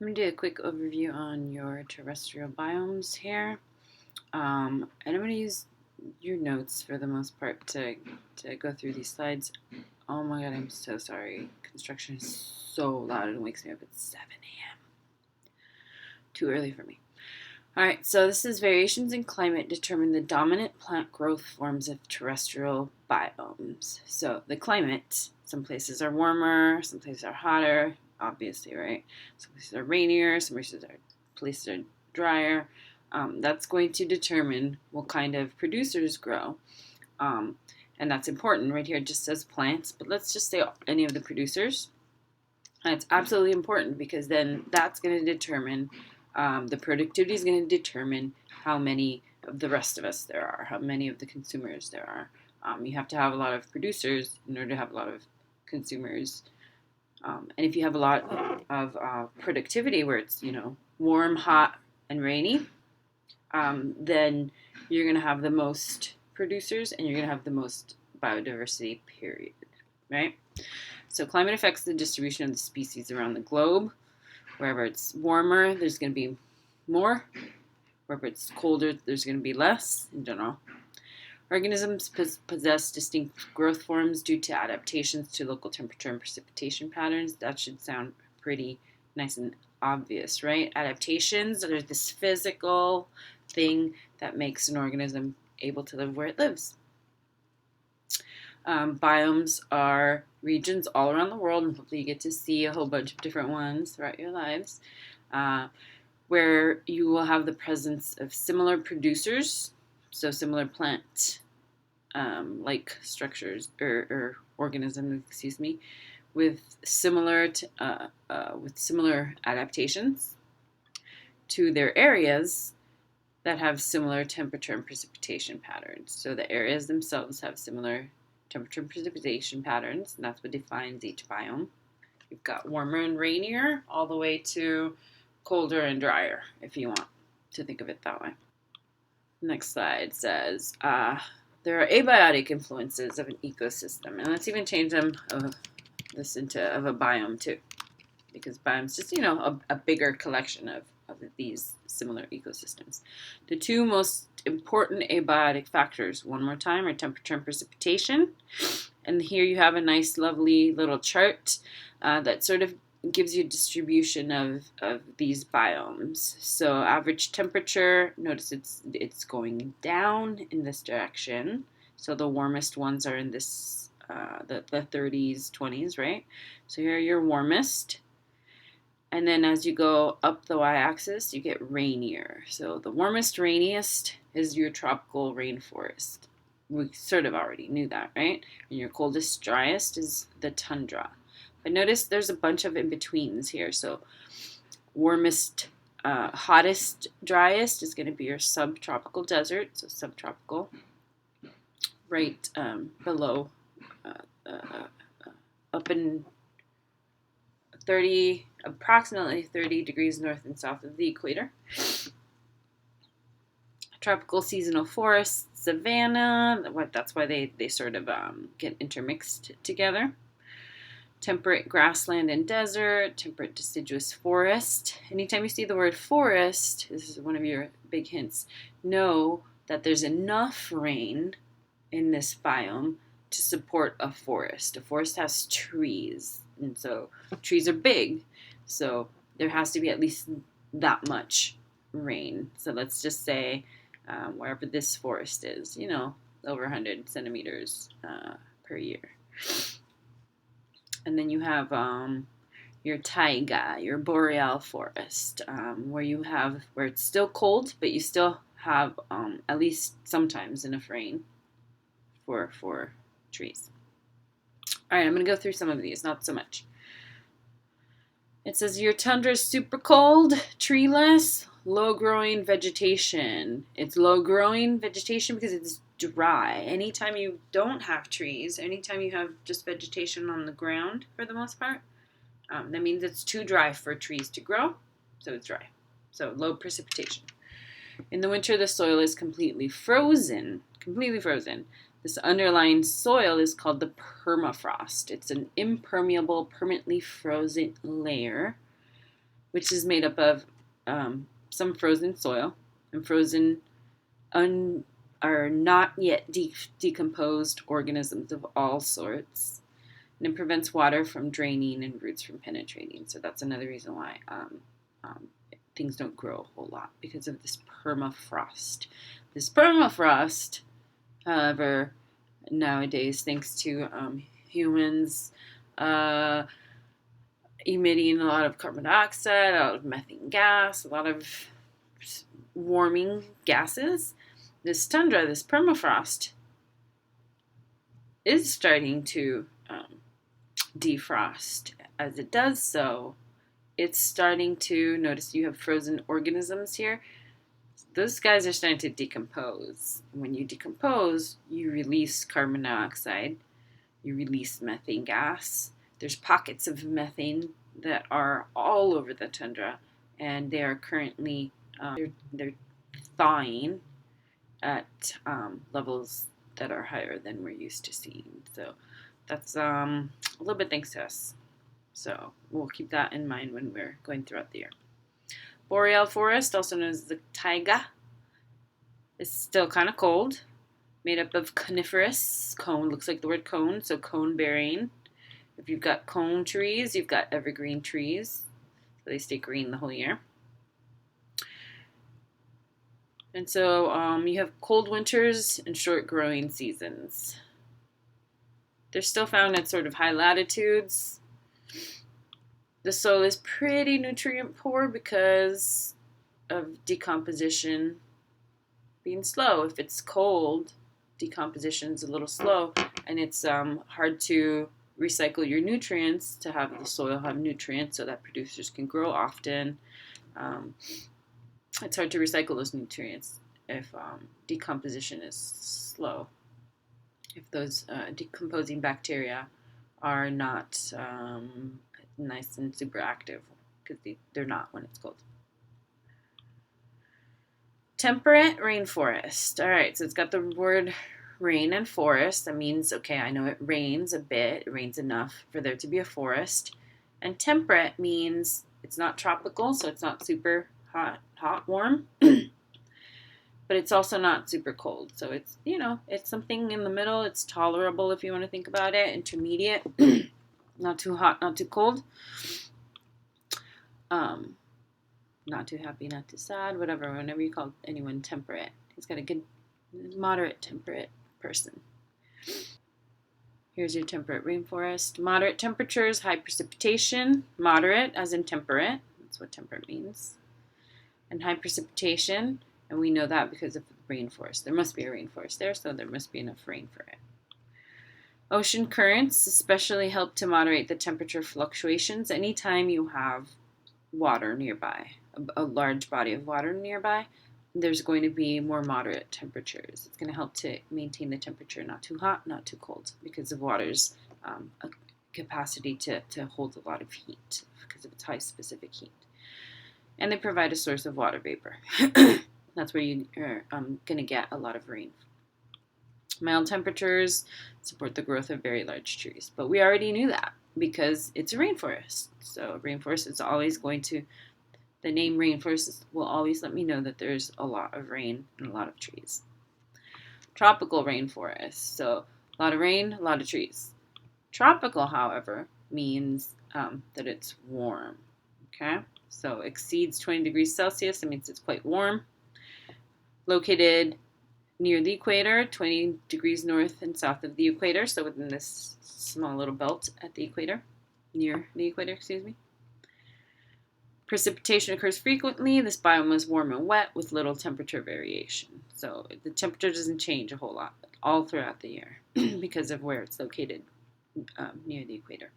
I'm going to do a quick overview on your terrestrial biomes here. And I'm going to use your notes for the most part to go through these slides. Oh my god, I'm so sorry. Construction is so loud and wakes me up at 7 a.m. Too early for me. Alright, so this is variations in climate determine the dominant plant growth forms of terrestrial biomes. So the climate, some places are warmer, some places are hotter, obviously, right? Some places are rainier, some places are drier. That's going to determine what kind of producers grow. And that's important. Right here it just says plants, but let's just say any of the producers. And it's absolutely important because then that's going to determine the productivity is going to determine how many of the rest of us there are, how many of the consumers there are. You have to have a lot of producers in order to have a lot of consumers. And if you have a lot of productivity where it's, warm, hot, and rainy, then you're going to have the most producers and you're going to have the most biodiversity, period. Right? So climate affects the distribution of the species around the globe. Wherever it's warmer, there's going to be more. Wherever it's colder, there's going to be less in general. Organisms possess distinct growth forms due to adaptations to local temperature and precipitation patterns. That should sound pretty nice and obvious, right? Adaptations are this physical thing that makes an organism able to live where it lives. Biomes are regions all around the world, and hopefully you get to see a whole bunch of different ones throughout your lives, where you will have the presence of similar producers, so similar plant like structures or organisms, with similar adaptations to their areas that have similar temperature and precipitation patterns. So the areas themselves have similar temperature and precipitation patterns, and that's what defines each biome. You've got warmer and rainier all the way to colder and drier, if you want to think of it that way. Next slide says there are abiotic influences of an ecosystem, and let's even change them of a biome too, because biomes just a bigger collection of these similar ecosystems. The two most important abiotic factors, one more time, are temperature and precipitation. And here you have a nice, lovely little chart that sort of gives you a distribution of these biomes. So average temperature, notice it's going down in this direction. So the warmest ones are in this the 30s, 20s, right? So here are your warmest. And then as you go up the y-axis, you get rainier. So the warmest, rainiest is your tropical rainforest. We sort of already knew that, right? And your coldest, driest is the tundra. But notice there's a bunch of in-betweens here. So warmest, hottest, driest is going to be your subtropical desert. So subtropical, right below, up in approximately 30 degrees north and south of the equator. Tropical seasonal forest, savanna, that's why they sort of get intermixed together. Temperate grassland and desert, temperate deciduous forest. Anytime you see the word forest, this is one of your big hints, know that there's enough rain in this biome to support a forest. A forest has trees, and so trees are big, so there has to be at least that much rain. So let's just say wherever this forest is, over 100 centimeters per year. And then you have your taiga, your boreal forest, where it's still cold, but you still have at least sometimes enough rain for trees. All right, I'm going to go through some of these, not so much. It says your tundra is super cold, treeless, low-growing vegetation. It's low-growing vegetation because it's dry. Anytime you don't have trees, anytime you have just vegetation on the ground for the most part, that means it's too dry for trees to grow, so it's dry. So low precipitation. In the winter, the soil is completely frozen. This underlying soil is called the permafrost. It's an impermeable, permanently frozen layer which is made up of some frozen soil and frozen are not yet decomposed organisms of all sorts. And it prevents water from draining and roots from penetrating. So that's another reason why things don't grow a whole lot, because of this permafrost. This permafrost, however, nowadays, thanks to humans emitting a lot of carbon dioxide, a lot of methane gas, a lot of warming gases, this tundra, this permafrost, is starting to defrost. As it does so, it's starting to notice you have frozen organisms here. Those guys are starting to decompose. When you decompose, you release carbon dioxide, you release methane gas. There's pockets of methane that are all over the tundra, and they are currently they're thawing at levels that are higher than we're used to seeing. So that's a little bit thanks to us. So we'll keep that in mind when we're going throughout the year. Boreal forest, also known as the taiga, is still kind of cold, made up of coniferous, cone, looks like the word cone, so cone bearing. If you've got cone trees, you've got evergreen trees, so they stay green the whole year. And so you have cold winters and short growing seasons. They're still found at sort of high latitudes. The soil is pretty nutrient poor because of decomposition being slow. If it's cold, decomposition is a little slow, and it's hard to recycle your nutrients to have the soil have nutrients so that producers can grow often. It's hard to recycle those nutrients if decomposition is slow. If those decomposing bacteria are not nice and super active, because they're not when it's cold. Temperate rainforest. All right, so it's got the word rain and forest. That means, okay, I know it rains a bit. It rains enough for there to be a forest. And temperate means it's not tropical, so it's not super hot, warm. But it's also not super cold. So it's, it's something in the middle. It's tolerable if you want to think about it. Intermediate. Not too hot, not too cold. Not too happy, not too sad, whenever you call anyone temperate. He's got a good, moderate temperate person. Here's your temperate rainforest. Moderate temperatures, high precipitation. Moderate, as in temperate. That's what temperate means. And high precipitation, and we know that because of the rainforest. There must be a rainforest there, so there must be enough rain for it. Ocean currents especially help to moderate the temperature fluctuations anytime you have water nearby, a large body of water nearby. There's going to be more moderate temperatures. It's going to help to maintain the temperature not too hot, not too cold, because of water's capacity to hold a lot of heat because of its high specific heat. And they provide a source of water vapor. That's where you are going to get a lot of rain. Mild temperatures support the growth of very large trees. But we already knew that because it's a rainforest. So rainforest is always going to, the name rainforest will always let me know that there's a lot of rain and a lot of trees. Tropical rainforest. So a lot of rain, a lot of trees. Tropical, however, means that it's warm. Okay? So exceeds 20 degrees Celsius. That means it's quite warm. Located near the equator, 20 degrees north and south of the equator, so within this small little belt at the equator, near the equator, Precipitation occurs frequently. This biome is warm and wet with little temperature variation. So the temperature doesn't change a whole lot all throughout the year because of where it's located near the equator.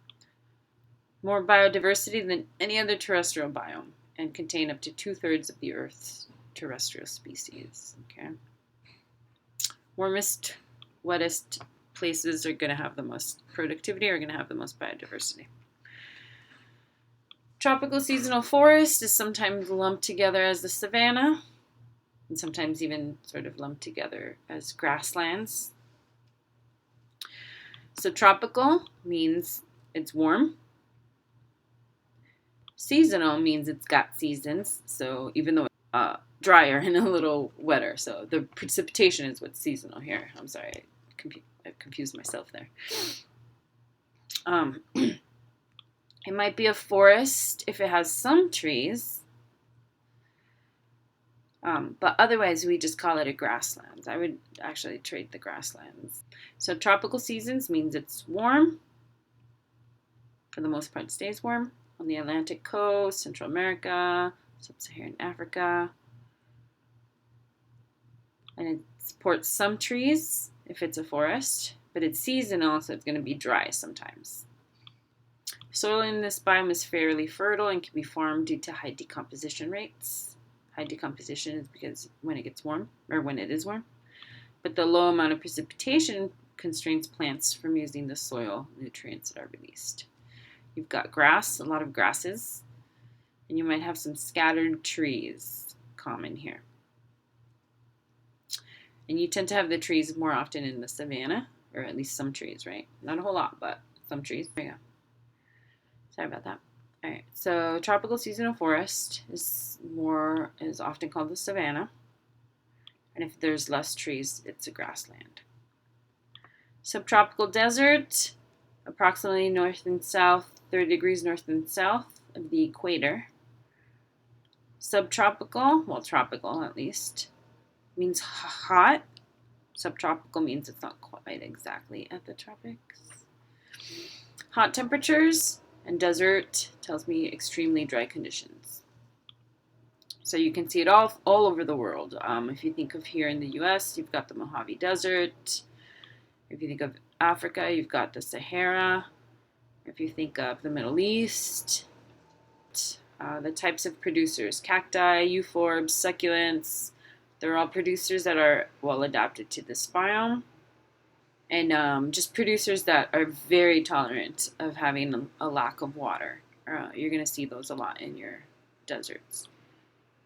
More biodiversity than any other terrestrial biome and contain up to 2/3 of the Earth's terrestrial species. Okay. Warmest, wettest places are going to have the most productivity, are going to have the most biodiversity. Tropical seasonal forest is sometimes lumped together as the savanna, and sometimes even sort of lumped together as grasslands. So tropical means it's warm. Seasonal means it's got seasons, so even though it's drier and a little wetter, so the precipitation is what's seasonal here. I'm sorry, I confused myself there. It might be a forest if it has some trees, but otherwise we just call it a grasslands. I would actually trade the grasslands. So tropical seasons means it's warm. For the most part, it stays warm on the Atlantic coast, Central America, Sub-Saharan Africa. And it supports some trees if it's a forest, but it's seasonal, so it's going to be dry sometimes. Soil in this biome is fairly fertile and can be formed due to high decomposition rates. High decomposition is because when it gets warm, or when it is warm. But the low amount of precipitation constrains plants from using the soil nutrients that are released. You've got grass, a lot of grasses, and you might have some scattered trees common here. And you tend to have the trees more often in the savanna, or at least some trees, right? Not a whole lot, but some trees. There you go. Sorry about that. All right, so tropical seasonal forest is often called the savanna. And if there's less trees, it's a grassland. Subtropical desert, approximately north and south, 30 degrees north and south of the equator. Subtropical, well, tropical at least, means hot. Subtropical means it's not quite exactly at the tropics. Hot temperatures, and desert tells me extremely dry conditions. So you can see it all over the world. If you think of here in the US, you've got the Mojave Desert. If you think of Africa, you've got the Sahara. If you think of the Middle East, the types of producers, cacti, euphorbs, succulents, they're all producers that are well adapted to this biome. And just producers that are very tolerant of having a lack of water. You're going to see those a lot in your deserts.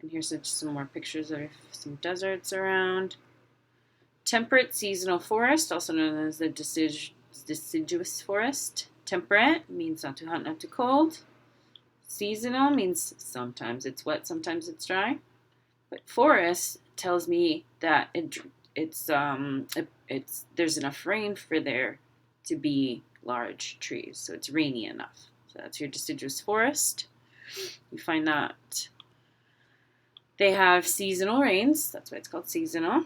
And here's just some more pictures of some deserts around. Temperate seasonal forest, also known as the deciduous forest. Temperate means not too hot, not too cold. Seasonal means sometimes it's wet, sometimes it's dry. But forest tells me that there's enough rain for there to be large trees, so it's rainy enough. So that's your deciduous forest. You find that they have seasonal rains, that's why it's called seasonal.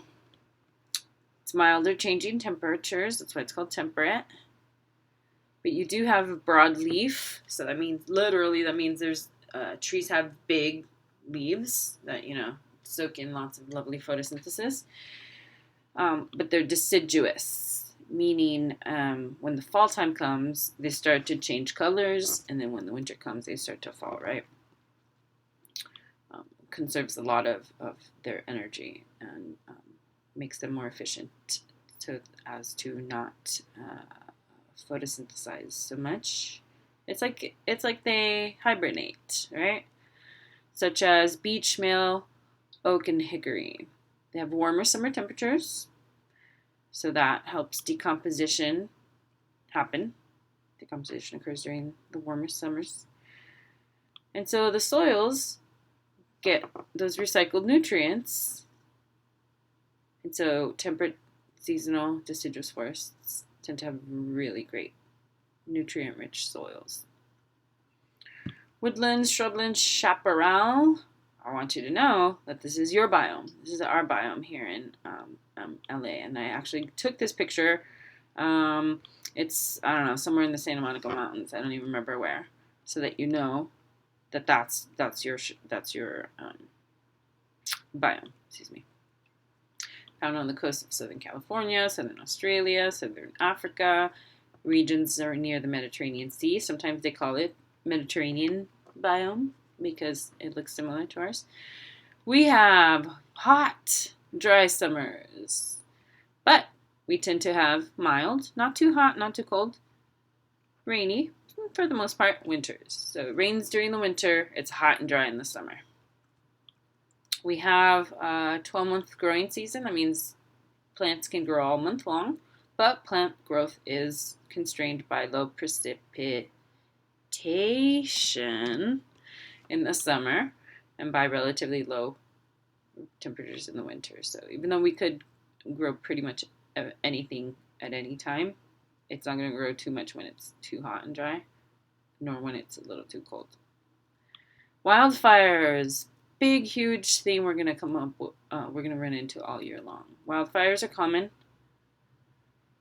It's milder changing temperatures, that's why it's called temperate. But you do have broadleaf, so that means there's trees have big leaves that soak in lots of lovely photosynthesis. But they're deciduous, meaning when the fall time comes, they start to change colors, and then when the winter comes, they start to fall, right? Conserves a lot of their energy and makes them more efficient as to not photosynthesize so much. It's like they hibernate, right? Such as beech, maple, oak, and hickory. They have warmer summer temperatures, so that helps decomposition happen. Decomposition occurs during the warmer summers. And so the soils get those recycled nutrients. And so temperate, seasonal, deciduous forests tend to have really great nutrient-rich soils. Woodlands, shrublands, chaparral. I want you to know that this is your biome. This is our biome here in LA. And I actually took this picture. It's, I don't know, somewhere in the Santa Monica Mountains. I don't even remember where. So that you know that that's your biome. Excuse me. Found on the coast of Southern California, Southern Australia, Southern Africa. Regions are near the Mediterranean Sea. Sometimes they call it Mediterranean biome because it looks similar to ours. We have hot, dry summers, but we tend to have mild, not too hot, not too cold, rainy, for the most part, winters. So it rains during the winter, it's hot and dry in the summer. We have a 12-month growing season. That means plants can grow all month long, but plant growth is constrained by low precipitation in the summer and by relatively low temperatures in the winter. So even though we could grow pretty much anything at any time, it's not going to grow too much when it's too hot and dry, nor when it's a little too cold. Wildfires, big, huge theme we're going to we're going to run into all year long. Wildfires are common.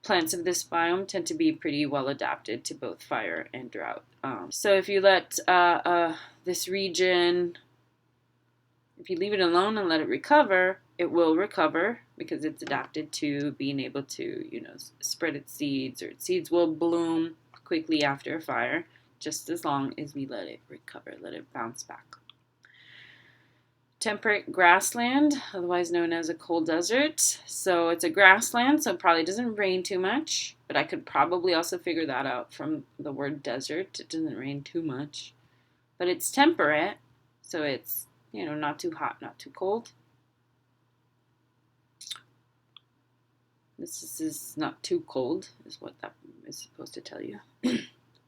Plants of this biome tend to be pretty well adapted to both fire and drought. So if you let this region, if you leave it alone and let it recover, it will recover because it's adapted to being able to, spread its seeds, or its seeds will bloom quickly after a fire, just as long as we let it recover, let it bounce back. Temperate grassland, otherwise known as a cold desert. So it's a grassland, so it probably doesn't rain too much, but I could probably also figure that out from the word desert. It doesn't rain too much, but it's temperate, so it's, not too hot, not too cold. This is not too cold, is what that is supposed to tell you.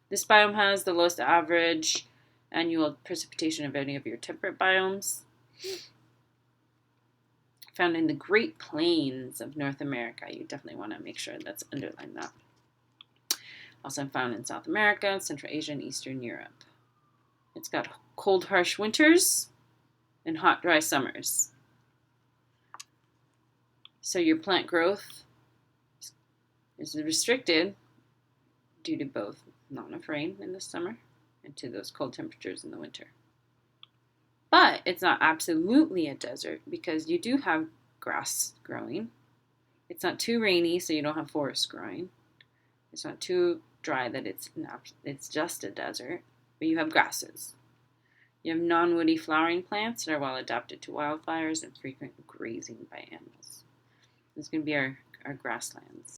This biome has the lowest average annual precipitation of any of your temperate biomes. Found in the Great Plains of North America. You definitely want to make sure that's underlined that. Also found in South America, Central Asia, and Eastern Europe. It's got cold, harsh winters and hot, dry summers. So your plant growth is restricted due to both not enough rain in the summer and to those cold temperatures in the winter. But it's not absolutely a desert because you do have grass growing. It's not too rainy, so you don't have forests growing. It's not too dry that it's just a desert, but you have grasses. You have non-woody flowering plants that are well adapted to wildfires and frequent grazing by animals. This is going to be our grasslands.